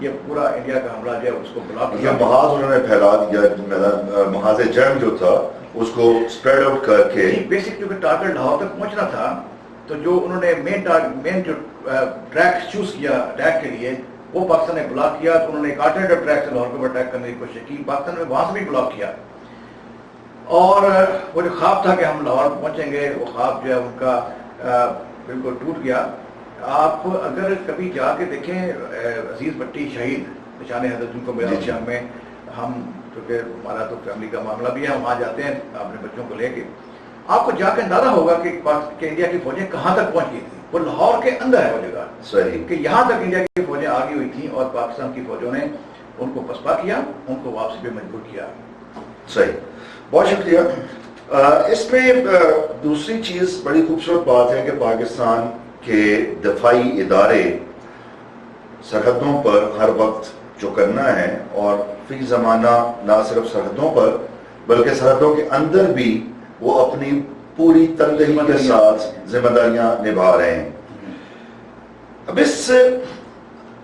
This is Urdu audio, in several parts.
یہ پورا انڈیا کا حملہ جو ہے اس کو بلاک یہ کیا. محاذ انہوں نے پھیلا دیا، محاذ جنگ جو تھا اس کو اسپریڈ آؤٹ کر کے. بیسک کیونکہ ٹارگیٹ لاہور تک پہنچنا تھا، تو جو انہوں نے مین جو ٹریک چوز کیا اٹیک کے لیے وہ پاکستان نے بلاک کیا. تو انہوں نے ایک آلٹرنیٹو ٹریک سے لاہور کے اوپر اٹیک کرنے کی کوشش کی، پاکستان نے وہاں سے بھی بلاک کیا. اور وہ جو خواب تھا کہ ہم لاہور پہنچیں گے، وہ خواب جو ہے ان کا بالکل ٹوٹ گیا. آپ اگر کبھی جا کے دیکھیں عزیز بٹی شہید نشان حضرت جن کو میرا جنگ میں ہم، کیونکہ ہمارا تو فیملی کا معاملہ بھی ہے، وہاں جاتے ہیں اپنے بچوں کو لے کے، آپ کو جا کے اندازہ ہوگا کہ انڈیا کی فوجیں کہاں تک پہنچ گئی تھیں. وہ لاہور کے اندر ہے وہ جگہ، صحیح کہ یہاں تک انڈیا کی فوجیں آگی ہوئی تھیں اور پاکستان کی فوجوں نے ان کو پسپا کیا، ان کو واپسی پہ مجبور کیا. صحیح، بہت شکریہ. اس میں دوسری چیز بڑی خوبصورت بات ہے کہ پاکستان کے دفاعی ادارے سرحدوں پر ہر وقت جو کرنا ہے، اور فی زمانہ نہ صرف سرحدوں پر بلکہ سرحدوں کے اندر بھی وہ اپنی پوری تندہی کے ساتھ ذمہ داریاں نبھا رہے ہیں. اب اس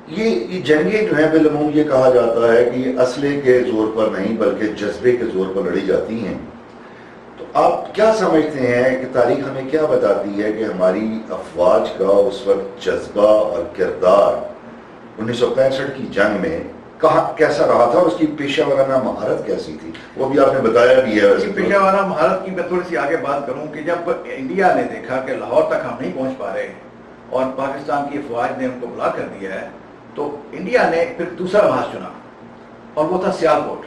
یہ جنگیں جو ہیں بالعموم یہ کہا جاتا ہے کہ یہ اسلحے کے زور پر نہیں بلکہ جذبے کے زور پر لڑی جاتی ہیں. تو آپ کیا سمجھتے ہیں کہ تاریخ ہمیں کیا بتاتی ہے کہ ہماری افواج کا اس وقت جذبہ اور کردار 1965 کی جنگ میں کہاں کیسا رہا تھا، اور اس کی پیشہ ورانہ مہارت کیسی تھی؟ وہ بھی آپ نے بتایا بھی ہے. پیشہ ورانہ مہارت کی میں تھوڑی سی آگے بات کروں کہ جب انڈیا نے دیکھا کہ لاہور تک ہم نہیں پہنچ پا رہے اور پاکستان کی افواج نے ان کو بلاک کر دیا ہے، تو انڈیا نے پھر دوسرا محاذ چنا اور وہ تھا سیالکوٹ.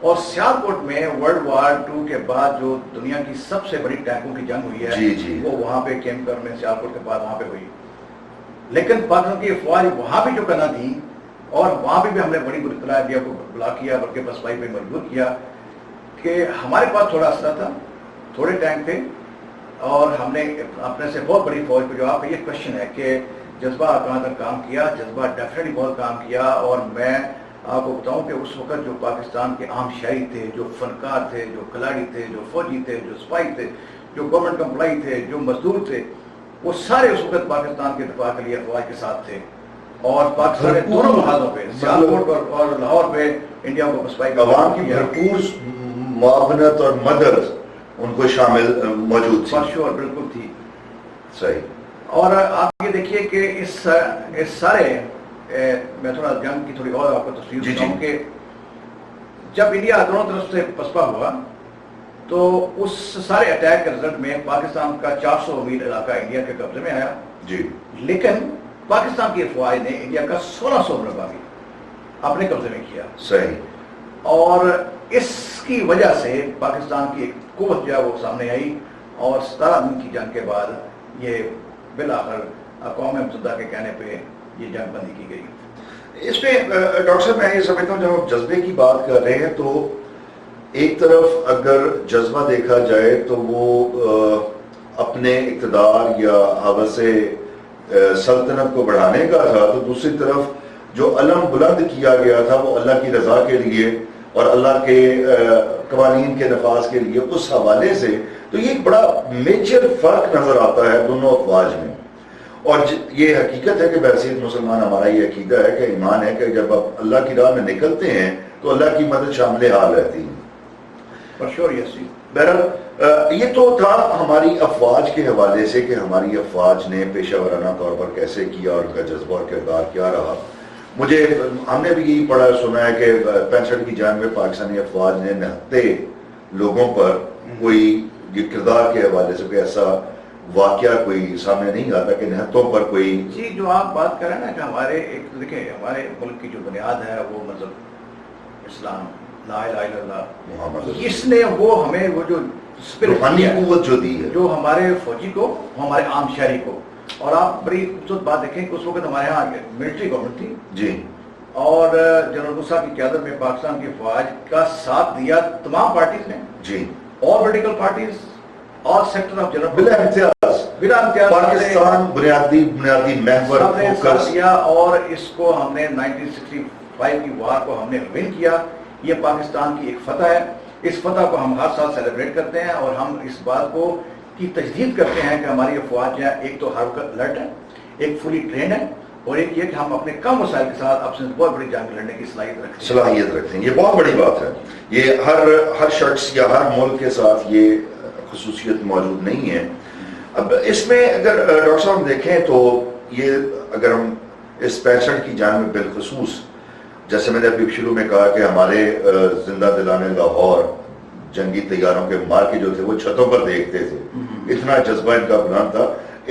اور سیالکوٹ میں ورلڈ وار 2 کے بعد جو دنیا کی سب سے بڑی ٹینکوں کی جنگ ہوئی ہے وہ وہاں پہ کیمپ کرنے سیالکوٹ کے بعد وہاں پہ ہوئی. لیکن پاکستان کی افواج وہاں بھی جو کرنا تھی، اور وہاں بھی ہم نے بڑی بری طرح انڈیا کو بلاک کیا بلکہ پسپائی پہ مجبور کیا کہ ہمارے پاس تھوڑا اسلحہ تھا، تھوڑے ٹینک تھے، اور ہم نے اپنے سے بہت بڑی فوج پہ جو آپ کا یہ کوشچن ہے کہ جذبہ کہاں تک کام کیا، جذبہ ڈیفینیٹلی بہت کام کیا. اور میں آپ کو بتاؤں کہ اس وقت جو پاکستان کے عام شہری تھے، جو فنکار تھے، جو کھلاڑی تھے، جو فوجی تھے، جو سپاہی تھے، جو گورنمنٹ امپلائی تھے، جو مزدور تھے، وہ سارے اس وقت پاکستان کے دفاع کے لیے افواج کے ساتھ تھے. اور پاکستان نے دونوں محاذوں پہ سیالکوٹ اور لاہور پہ انڈیا کو پسپائی عوام کی بھرپور معاونت اور مدد ان کو شامل موجود تھی. شور بالکل تھی. صحیح. اور آپ یہ دیکھیے کہ اس سارے میں تھوڑا جنگ کی تھوڑی اور آپ کو تصویر دکھاؤں کہ جب انڈیا دونوں طرف سے پسپا ہوا تو اس سارے اٹیک کے رزلٹ میں پاکستان کا 400 میل علاقہ انڈیا کے قبضے میں آیا. جی. لیکن پاکستان کی افواج نے انڈیا کا 1600 مربع بھی اپنے قبضے میں کیا. صحیح. اور اس کی وجہ سے پاکستان کی ایک قوت جو ہے وہ سامنے آئی، اور 17 دن کی جنگ کے بعد یہ بالآخر اقوام متحدہ کے کہنے پہ یہ جنگ بندی کی گئی. اس میں ڈاکٹر صاحب میں یہ سمجھتا ہوں جب ہم جذبے کی بات کر رہے ہیں تو ایک طرف اگر جذبہ دیکھا جائے تو وہ اپنے اقتدار یا حوث سلطنت کو بڑھانے کا تھا، تو دوسری طرف جو علم بلند کیا گیا تھا وہ اللہ کی رضا کے لیے اور اللہ کے قوانین کے نفاذ کے لیے. اس حوالے سے تو یہ ایک بڑا میجر فرق نظر آتا ہے دونوں افواج میں. اور یہ حقیقت ہے کہ بحیثیت مسلمان ہمارا یہ عقیدہ ہے کہ ایمان ہے کہ جب آپ اللہ کی راہ میں نکلتے ہیں تو اللہ کی مدد شامل حال رہتی ہے. بہرحال یہ تو تھا ہماری افواج کے حوالے سے کہ ہماری افواج نے پیشہ ورانہ طور پر کیسے کیا اور ان کا جذبہ اور کردار کیا رہا. مجھے ہم نے بھی یہی پڑھا سنا ہے کہ 65 کی جنگ میں پاکستانی افواج نے نہتے لوگوں پر کوئی یہ کردار کے حوالے سے کوئی ایسا واقعہ کوئی سامنے نہیں آتا کہ نہتوں پر کوئی. جی جو آپ بات کر رہے ہیں نا کہ ہمارے ایک دیکھیں ہمارے ملک کی جو بنیاد ہے وہ مذہب اسلام، لا الہ الا اللہ محمد، اس نے وہ ہمیں وہ جو روحانی قوت جو دی ہے جو ہمارے فوجی کو، ہمارے عام شہری کو. اور آپ بڑی خوبصورت بات دیکھیں کہ اس وقت ہمارے یہاں ملٹری گورنمنٹ تھی جی، اور جنرل موسیٰ کی قیادت میں پاکستان کی فوج کا ساتھ دیا تمام پارٹیز نے جی، اور پولیٹیکل پارٹیز اور سیکٹر آف جنرل بلا امتیاز پاکستان بنیادی محور فوکس کیا. اور اس کو ہم نے 1965 کی وار کو ہم نے ون کیا. یہ پاکستان کی ایک فتح ہے. اس فتح کو ہم ہر سال سیلیبریٹ کرتے ہیں اور ہم اس بات کو کی تجدید کرتے ہیں کہ ہماری افواج ایک تو ہر وقت الرٹ ہے، ایک فلی ٹرینڈ ہے، اور ایک یہ کہ ہم اپنے کم وسائل کے ساتھ اب سے بہت بڑی جنگ لڑنے کی صلاحیت رکھتے ہیں. یہ بہت بڑی بات ہے. یہ ہر شخص یا ہر ملک کے ساتھ یہ خصوصیت موجود نہیں ہے. اب اس میں اگر ڈاکٹر صاحب دیکھیں تو یہ اگر ہم اس 65 کی جنگ میں بالخصوص جیسے میں نے ابھی شروع میں کہا کہ ہمارے زندہ دلانے لاہور جنگی طیاروں کے مار کے جو تھے وہ چھتوں پر دیکھتے تھے, اتنا جذبہ ان کا بلند تھا.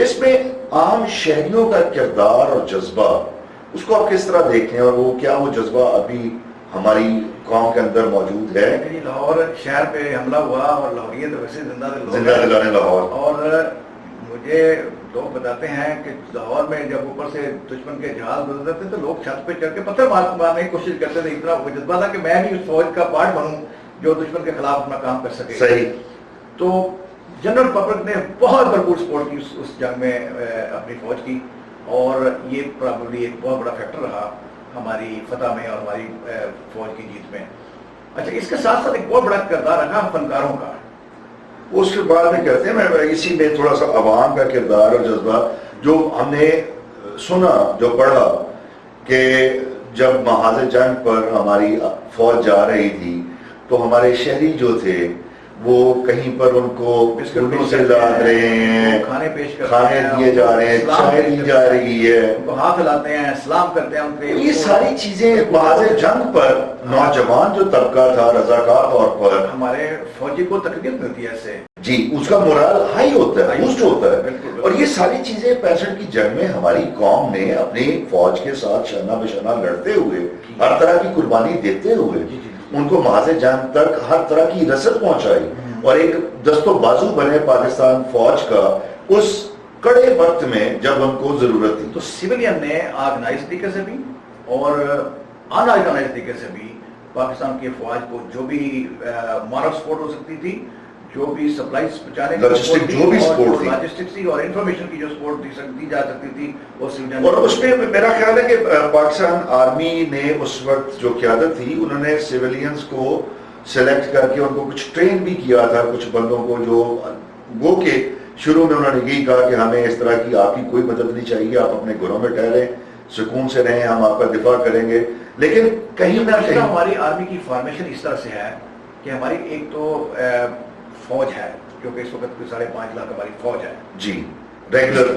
اس میں عام شہریوں کا کردار اور جذبہ اس کو آپ کس طرح دیکھتے ہیں, اور وہ کیا وہ جذبہ ابھی ہماری قوم کے اندر موجود ہے؟ لاہور شہر پہ حملہ ہوا اور لاہوریے تو ویسے زندہ دلانے لاہور, اور مجھے لوگ بتاتے ہیں کہ لاہور میں جب اوپر سے دشمن کے جہاز گزرتے تھے تو لوگ چھت پہ چڑھ کے پتھر مارنے کی کوشش کرتے تھے. اتنا وہ جذبہ تھا کہ میں بھی اس فوج کا پارٹ بنوں جو دشمن کے خلاف اپنا کام کر سکے. صحیح. تو جنرل پبلک نے بہت بھرپور سپورٹ کی اس جنگ میں اپنی فوج کی, اور یہ پرابلی ایک بہت بڑا فیکٹر رہا ہماری فتح میں اور ہماری فوج کی جیت میں. اچھا, اس کے ساتھ ساتھ ایک بہت بڑا کردار رہا فنکاروں کا. اس کے بعد میں کہتے ہیں, میں اسی میں تھوڑا سا عوام کا کردار اور جذبہ جو ہم نے سنا جو پڑھا کہ جب محاذ جنگ پر ہماری فوج جا رہی تھی تو ہمارے شہری جو تھے وہ کہیں پر ان کو بسکٹوں سے لاد رہے ہیں, کھانے دیے جا رہے ہیں, چائے دی جا رہی ہے, ہاتھ ہلاتے ہیں, سلام کرتے ہیں ان پہ. یہ ساری چیزیں محاذ جنگ پر نوجوان جو طبقہ تھا رضاکار طور پر ہمارے فوجی کو تقویت ملتی ہے اس سے. جی, اس کا مورال ہائی ہوتا ہے, بوسٹ ہوتا ہے. اور یہ ساری چیزیں 65 کی جنگ میں ہماری قوم نے اپنی فوج کے ساتھ شانہ بشانہ لڑتے ہوئے, ہر طرح کی قربانی دیتے ہوئے ان کو محاذ جنگ تک ہر طرح کی رسد پہنچائی, اور ایک دست و بازو بنے پاکستان فوج کا اس کڑے وقت میں جب ان کو ضرورت تھی. تو سیولین نے آرگنائز طریقے سے بھی اور ان آرگنائز طریقے سے بھی پاکستان کی فوج کو جو بھی مارل سپورٹ ہو سکتی تھی, جو بھی سپلائز پہنچانے کی جو بھی سپورٹ تھی, لاجسٹکس اور انفارمیشن کی جو سپورٹ دی جا سکتی تھی, وہ سیولین. اور اس میں میرا خیال ہے کہ پاکستان آرمی نے اس وقت جو قیادت تھی انہوں نے سیولینز کو سلیکٹ کر کے ان کو کچھ ٹرین بھی کیا تھا, کچھ بندوں کو جو وہ کہ شروع میں انہوں نے یہی کہا کہ ہمیں اس طرح کی آپ کی کوئی مدد نہیں چاہیے, آپ اپنے گھروں میں ٹھہریں, سکون سے رہیں, ہم آپ کا دفاع کریں گے. لیکن کہیں نہ کہیں ہماری آرمی کی فارمیشن اس طرح سے ہے کہ ہماری ایک تو فوج ہے کیونکہ اس وقت 5.5 لاکھ ہماری فوج ہے. جی, ریگولر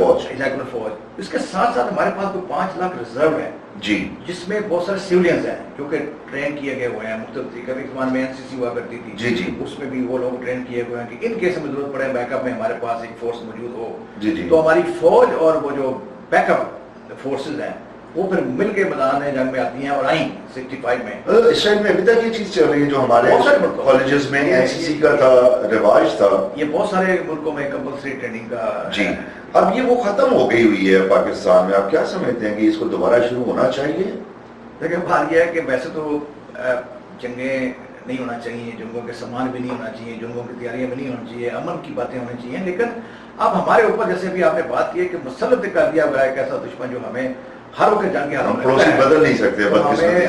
فوج. اس کے ساتھ ساتھ ہمارے پاس کوئی 5 لاکھ ریزرو ہے جی, جس میں بہت سارے سیولینز ہیں جو کہ ٹرین کیے گئے ہوئے ہیں مختلف طریقے. کبھی زمان میں NCC ہوا کرتی تھی, جی جی, اس میں بھی وہ لوگ ٹرین کیے ہوئے ہیں کہ ان کیس میں ضرورت پڑے بیک اپ میں ہمارے پاس ایک فورس موجود ہو. جی جی, تو ہماری فوج اور وہ جو بیک اپ فورسز ہیں وہ پھر مل کے میدان جنگ میں آتی ہیں اور آئیں 65 میں. اس ٹائم میں ابھی تک یہ چیز چل رہی ہے جو ہمارے کالجز میں NCC کا تھا, رواج تھا, یہ بہت سارے ملکوں میں کمپلسری ٹریننگ کا. جی, اب یہ وہ ختم ہو گئی ہوئی ہے پاکستان میں. آپ کیا سمجھتے ہیں کہ اس کو دوبارہ شروع ہونا چاہیے؟ دیکھیں, بات یہ ہے کہ ویسے تو جنگیں نہیں ہونا چاہیے, جنگوں کے سامان بھی نہیں ہونا چاہیے, جنگوں کی تیاریاں بھی نہیں ہونی چاہیے, امن کی باتیں ہونی چاہیے. لیکن اب ہمارے اوپر جیسے بھی آپ نے بات کی ہے کہ مسلط کر دیا ہوا ہے ایک ایسا دشمن جو ہمیں ہر وقت جنگ کے بدل نہیں سکتے.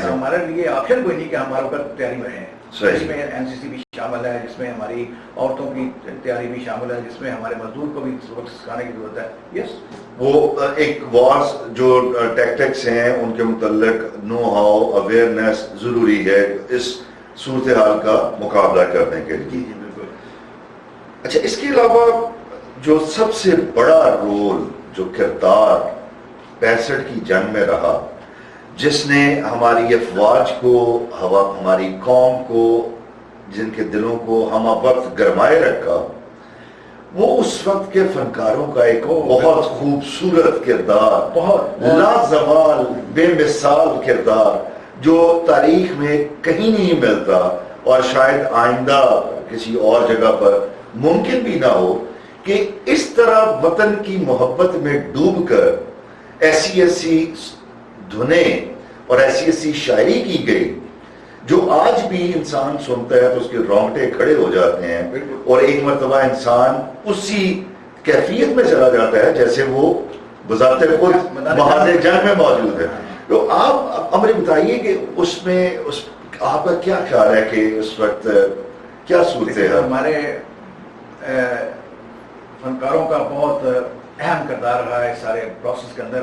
ہمارے لیے آپشن کوئی نہیں کہ ہمارے اوپر تیاری میں رہیں. جس میں NCC بھی شامل ہے, جس میں ہماری عورتوں کی تیاری بھی شامل ہے, جس میں ہمارے مزدور کو بھی سکھانے کی ضرورت ہے. یس, وہ ایک وارز جو ٹیکٹکس ہیں ان کے متعلق نو ہاؤ اویئرنیس ضروری ہے اس صورتحال کا مقابلہ کرنے کے لیے. جی جی بالکل. اچھا, اس کے علاوہ جو سب سے بڑا رول جو کردار 65 کی جنگ میں رہا, جس نے ہماری افواج کو, ہماری قوم کو, جن کے دلوں کو ہم وقت گرمائے رکھا, وہ اس وقت کے فنکاروں کا ایک بہت خوبصورت کردار, بہت لازوال بے مثال کردار جو تاریخ میں کہیں نہیں ملتا اور شاید آئندہ کسی اور جگہ پر ممکن بھی نہ ہو کہ اس طرح وطن کی محبت میں ڈوب کر ایسی دھنیں اور ایسی شاعری کی گئی جو آج بھی انسان سنتا ہے تو اس کے رونگٹے کھڑے ہو جاتے ہیں, اور ایک مرتبہ انسان اسی کیفیت میں چلا جاتا ہے جیسے وہ بذات خود محاذ جنگ میں موجود ہے. تو آپ ہمیں بتائیے کہ اس میں آپ کا کیا خیال ہے کہ اس وقت کیا صورت ہے؟ ہمارے فنکاروں کا بہت اہم کردار رہا ہے سارے پروسیس کے اندر.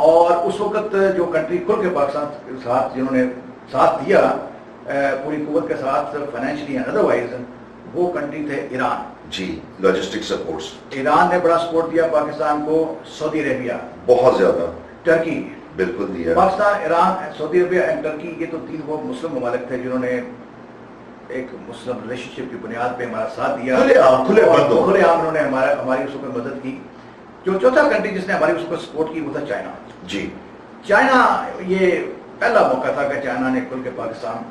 اور اس وقت جو کنٹری کھل کے پاکستان کے ساتھ جنہوں نے ساتھ دیا پوری قوت کے ساتھ فائنینشلی اینڈ ادروائز، وہ کنٹری تھے ایران. جی، لاجسٹک سپورٹس. ایران نے بڑا سپورٹ دیا پاکستان کو، سعودی عربیہ بہت زیادہ، ٹرکی بالکل دیا. پاکستان، ایران، سعودی عربیہ اینڈ ٹرکی، یہ تو 3 وہ مسلم ممالک تھے جنہوں نے ایک مسلم ریلیشن شپ کی بنیاد پہ ہمارا ساتھ دیا. کھلے عام انہوں نے ہماری اس وقت مدد کی. جو چوتھا کنٹری جس نے ہماری اس وقت سپورٹ کی وہ تھا چائنا. جی، چائنا، یہ پہلا موقع تھا کہ چائنا نے کھل کے پاکستان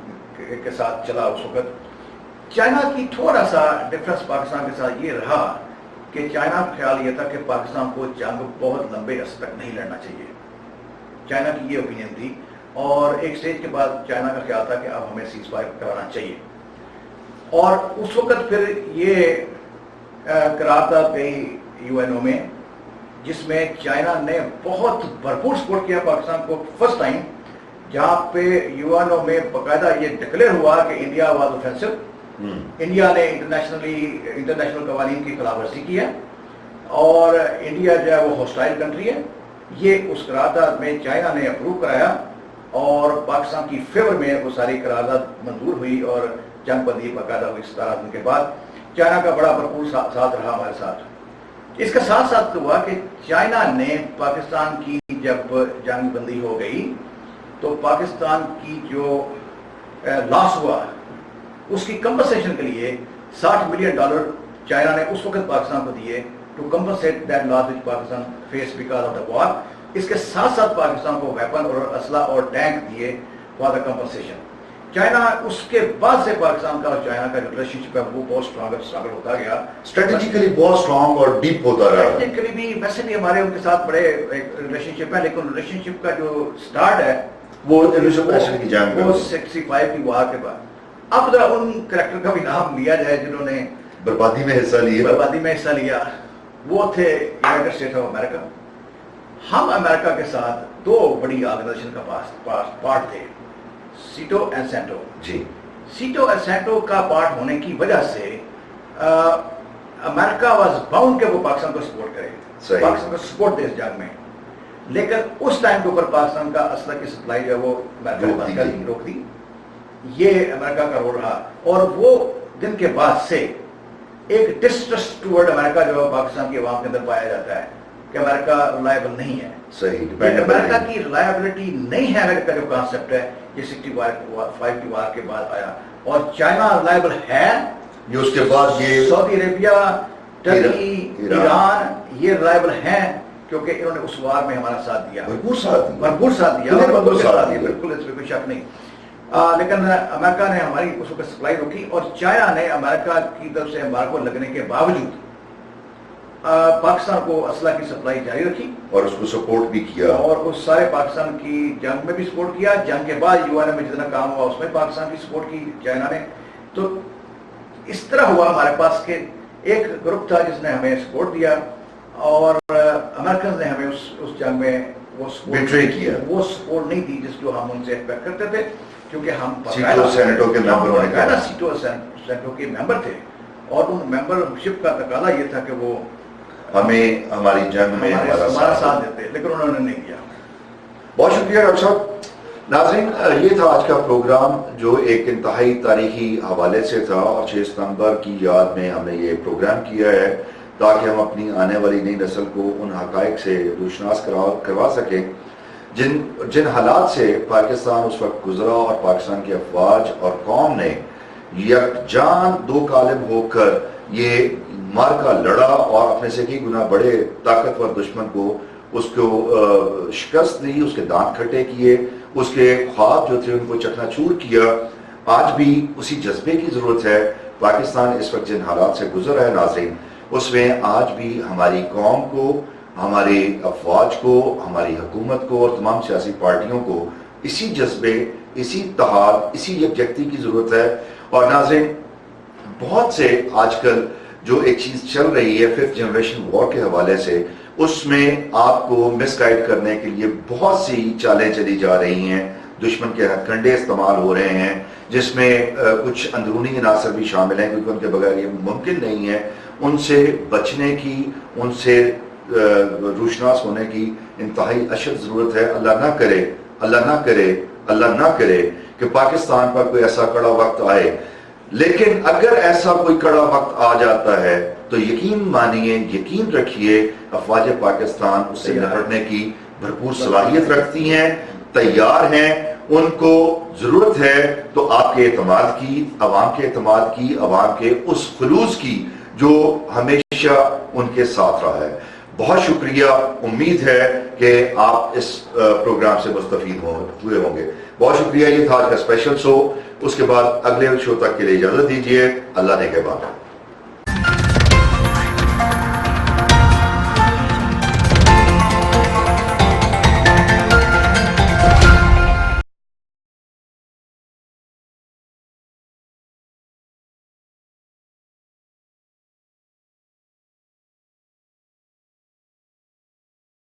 کے ساتھ چلا. اس وقت چائنا کی تھوڑا سا ڈفرنس پاکستان کے ساتھ یہ رہا کہ چائنا کا خیال یہ تھا کہ پاکستان کو جنگ بہت لمبے عرصے تک نہیں لڑنا چاہیے. چائنا کی یہ اوپینین تھی، اور ایک سٹیج کے بعد چائنا کا خیال تھا کہ اب ہمیں سیز فائر کرانا چاہیے. اور اس وقت پھر یہ قرارداد گئی UN میں، جس میں چائنا نے بہت بھرپور سپورٹ کیا پاکستان کو. فرسٹ ٹائم جہاں پہ UN میں باقاعدہ یہ ڈکلیئر ہوا کہ انڈیا واز اوفینسو، انڈیا نے انٹرنیشنل قوانین کی خلاف ورزی کی ہے، اور انڈیا جو ہے وہ ہاسٹائل کنٹری ہے. یہ اس قرارداد میں چائنا نے اپروو کرایا، اور پاکستان کی فیور میں وہ ساری قرارداد منظور ہوئی، اور جنگ بندی باقاعدہ ہوئی 17 دن کے بعد. چائنا کا بڑا بھرپور ساتھ رہا ہمارے ساتھ. اس کے ساتھ ساتھ ہوا کہ چائنا نے پاکستان کی جب جنگ بندی ہو گئی تو پاکستان کی جو لاس ہوا اس کی کمپنسیشن کے لیے $60 ملین چائنا نے اس وقت پاکستان کو دیے to compensate that loss which Pakistan faced because of the war. اس کے ساتھ ساتھ پاکستان کو ویپن اور اسلحہ اور ٹینک دیے فار دا کمپنسیشن. چائنا اس کے بعد سے پاکستان کا اور چائنا کا جو ریلیشن شپ ہے وہ بہت اسٹرانگر ہوتا گیا. اسٹریٹجیکلی بہت اسٹرانگ اور ڈیپ ہوتا رہا. اسٹریٹجیکلی بھی ویسے بھی ہمارے ان کے ساتھ بڑے ریلیشن شپ ہے، لیکن ریلیشن شپ کا جو سٹارٹ ہے وہ 65 کی وار کے بعد. اب ذرا ان کریکٹر کا بھی نام لیا جائے جنہوں نے بربادی میں حصہ لیا. وہ تھے یونائیٹڈ اسٹیٹس آف امریکہ. ہم امریکہ کے ساتھ 2 بڑی آرگنائزیشن کا پارٹ تھے، سیٹو اینڈ سینٹو. جی، سیٹو اینڈ سینٹو کا پارٹ ہونے کی وجہ سے امریکہ واز باؤنڈ کہ وہ پاکستان کو سپورٹ کرے، پاکستان کو سپورٹ دے اس جنگ میں. لیکن اس ٹائم کے اوپر پاکستان کا اسلحہ کی سپلائی جو ہے وہ امریکہ نے روک دی. یہ امریکہ کا رول رہا، اور وہ دن کے بعد سے ایک ڈسٹرسٹ ٹورڈ امریکہ جو ہے پاکستان کی عوام کے اندر پایا جاتا ہے کہ امریکہ ریلائبل نہیں ہے. صحیح، امریکہ کی ریلائبلٹی نہیں ہے امریکہ کا جو کانسیپٹ ہے یہ 65 کی وار کے بعد آیا. اور چائنا ریلائبل ہے، یہ اس کے بعد یہ سعودی عربیہ، ٹرکی، ایران یہ ریلائبل ہیں کیونکہ انہوں نے اس وار میں ہمارا ساتھ دیا، بھرپور ساتھ دیا، بالکل اس میں کوئی شک نہیں. لیکن امریکہ نے ہماری اس وقت سپلائی روکی، اور چائنا نے امریکہ کی طرف سے امبارگو لگنے کے باوجود پاکستان کو اسلحہ کی سپلائی جاری رکھی اور اس کو سپورٹ بھی کیا، اور اس سارے پاکستان کی جنگ میں بھی سپورٹ کیا. جنگ کے بعد UN میں جتنا کام ہوا اس میں پاکستان کی سپورٹ کی چائنا نے. تو اس طرح ہوا ہمارے پاس کہ ایک گروپ تھا جس نے ہمیں سپورٹ دیا، اور امریکنز نے ہمیں اس جنگ میں وہ سپورٹ نہیں دی جس جو ہم ان سے ایکسپیکٹ کرتے تھے، کیونکہ ہم سیٹو سینٹو کے ممبر تھے، اور ان ممبرشپ کا تقاضا یہ تھا کہ وہ ہمیں ہماری جنگ میں ہمارا ساتھ دیتے، لیکن انہوں نے نہیں کیا. بہت شکریہ ڈاکٹر صاحب. ناظرین، یہ تھا آج کا پروگرام جو ایک انتہائی تاریخی حوالے سے تھا، اور 6 ستمبر کی یاد میں ہم نے یہ پروگرام کیا ہے تاکہ ہم اپنی آنے والی نئی نسل کو ان حقائق سے روشناس کروا سکیں جن حالات سے پاکستان اس وقت گزرا، اور پاکستان کی افواج اور قوم نے یکجان 2 کالم ہو کر یہ مارکا لڑا، اور اپنے سے کئی گنا بڑے طاقتور دشمن کو اس کو شکست دی، اس کے دانت کھٹے کیے، اس کے خواب جو تھے ان کو چکنا چور کیا. آج بھی اسی جذبے کی ضرورت ہے. پاکستان اس وقت جن حالات سے گزر رہا ہے ناظرین، اس میں آج بھی ہماری قوم کو، ہماری افواج کو، ہماری حکومت کو اور تمام سیاسی پارٹیوں کو اسی جذبے، اسی اتحاد، اسی یکجہتی کی ضرورت ہے. اور ناظرین، بہت سے آج کل جو ایک چیز چل رہی ہے 5th جنریشن وار کے حوالے سے، اس میں آپ کو مس گائیڈ کرنے کے لیے بہت سی چالیں چلی جا رہی ہیں، دشمن کے ہتھ کنڈے استعمال ہو رہے ہیں، جس میں کچھ اندرونی عناصر بھی شامل ہیں، کیونکہ ان کے بغیر یہ ممکن نہیں ہے. ان سے بچنے کی، ان سے روشناس ہونے کی انتہائی اشد ضرورت ہے۔ اللہ نہ کرے، اللہ نہ کرے، اللہ نہ کرے کہ پاکستان پر کوئی ایسا کڑا وقت آئے، لیکن اگر ایسا کوئی کڑا وقت آ جاتا ہے تو یقین مانیے، یقین رکھیے، افواج پاکستان اس سے نپٹنے کی بھرپور صلاحیت رکھتی ہیں، تیار ہیں۔ ان کو ضرورت ہے تو آپ کے اعتماد کی، عوام کے اعتماد کی، عوام کے اس خلوص کی جو ہمیشہ ان کے ساتھ رہا ہے۔ بہت شکریہ، امید ہے کہ آپ اس پروگرام سے مستفید ہوئے ہوں گے۔ بہت شکریہ، یہ تھا آج کا اسپیشل شو۔ اس کے بعد اگلے شو تک کے لیے اجازت دیجیے۔ اللہ نے کے بعد